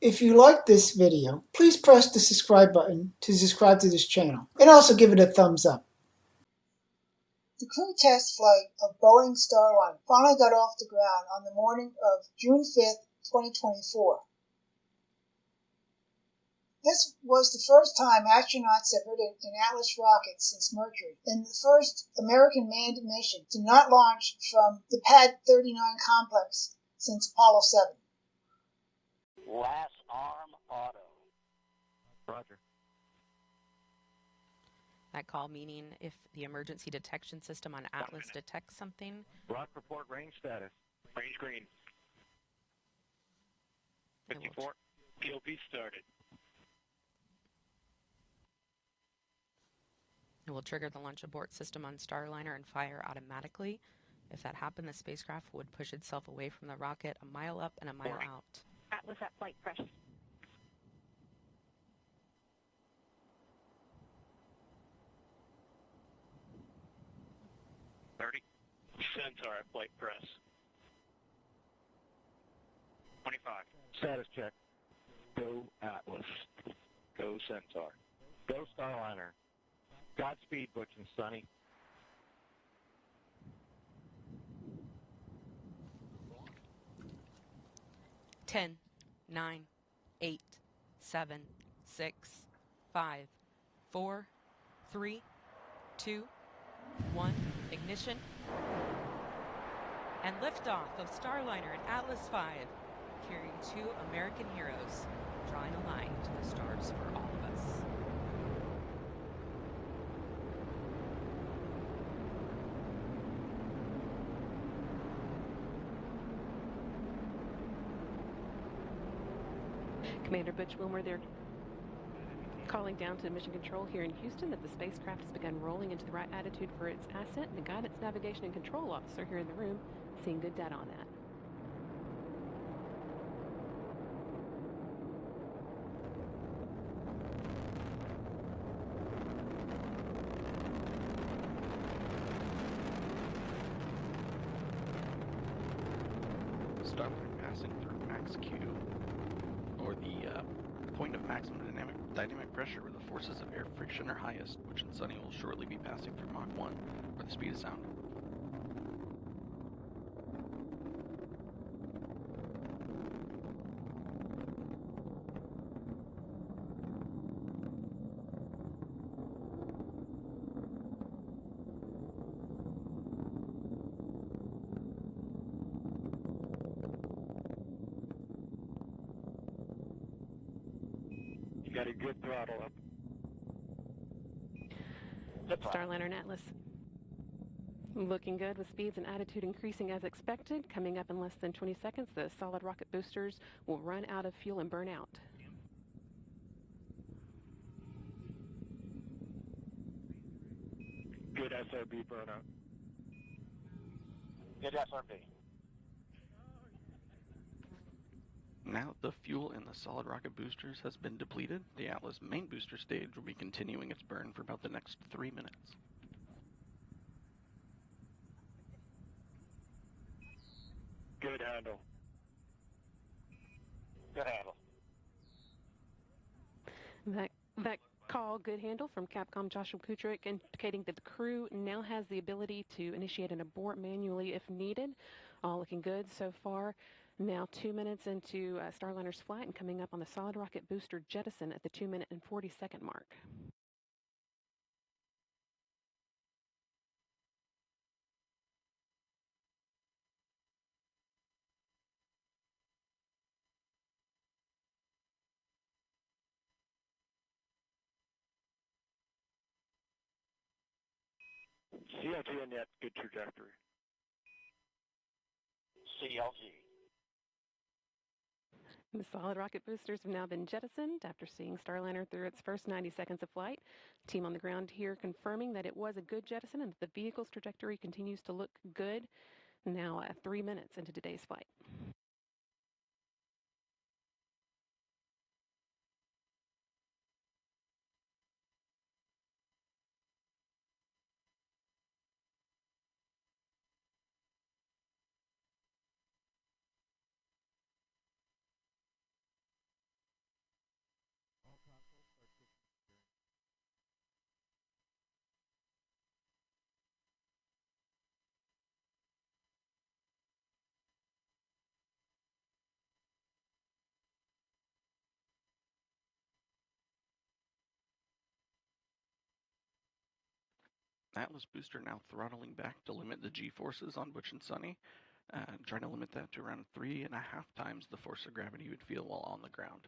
If you like this video, please press the subscribe button to subscribe to this channel, and also give it a thumbs up. The crew test flight of Boeing Starliner finally got off the ground on the morning of June 5th, 2024. This was the first time astronauts have ridden an Atlas rocket since Mercury, and the first American manned mission to not launch from the Pad 39 complex since Apollo 7. Last arm auto. Roger. That call meaning if the emergency detection system on Atlas detects something. Rock report range status. Range green. 54. POP started. It will trigger the launch abort system on Starliner and fire automatically. If that happened, the spacecraft would push itself away from the rocket a mile up and a mile out. Atlas at flight press. Centaur at flight press. 25. Status check. Go Atlas. Go Centaur. Go Starliner. Godspeed, Butch and Sonny. Ten, 9, 8, 7, 6, 5, 4, 3, 2, 1. Ignition. And liftoff of Starliner and Atlas V, carrying two American heroes, drawing a line to the stars for all of us. Commander Butch Wilmer, they're calling down to Mission Control here in Houston that the spacecraft has begun rolling into the right attitude for its ascent, and the Guidance Navigation and Control Officer here in the room seeing good data on that. Starliner passing through max Q, or the point of maximum dynamic pressure where the forces of air friction are highest, which in Sunny will shortly be passing through Mach 1, where the speed of sound. You got a good throttle up. Starliner and Atlas looking good with speeds and attitude increasing as expected. Coming up in less than 20 seconds, the solid rocket boosters will run out of fuel and burn out. Good SRB burnout. Good SRB. Now that the fuel in the solid rocket boosters has been depleted, the Atlas main booster stage will be continuing its burn for about the next 3 minutes. Good handle. Good handle. That call, good handle, from Capcom Joshua Kutrick, indicating that the crew now has the ability to initiate an abort manually if needed. All looking good so far. Now 2 minutes into Starliner's flight and coming up on the solid rocket booster jettison at the 2-minute and 40-second mark. CLG and net, good trajectory. CLG. The solid rocket boosters have now been jettisoned after seeing Starliner through its first 90 seconds of flight. Team on the ground here confirming that it was a good jettison and that the vehicle's trajectory continues to look good. Now 3 minutes into today's flight. Atlas booster now throttling back to limit the G-forces on Butch and Sunny, trying to limit that to around 3.5 times the force of gravity you would feel while on the ground.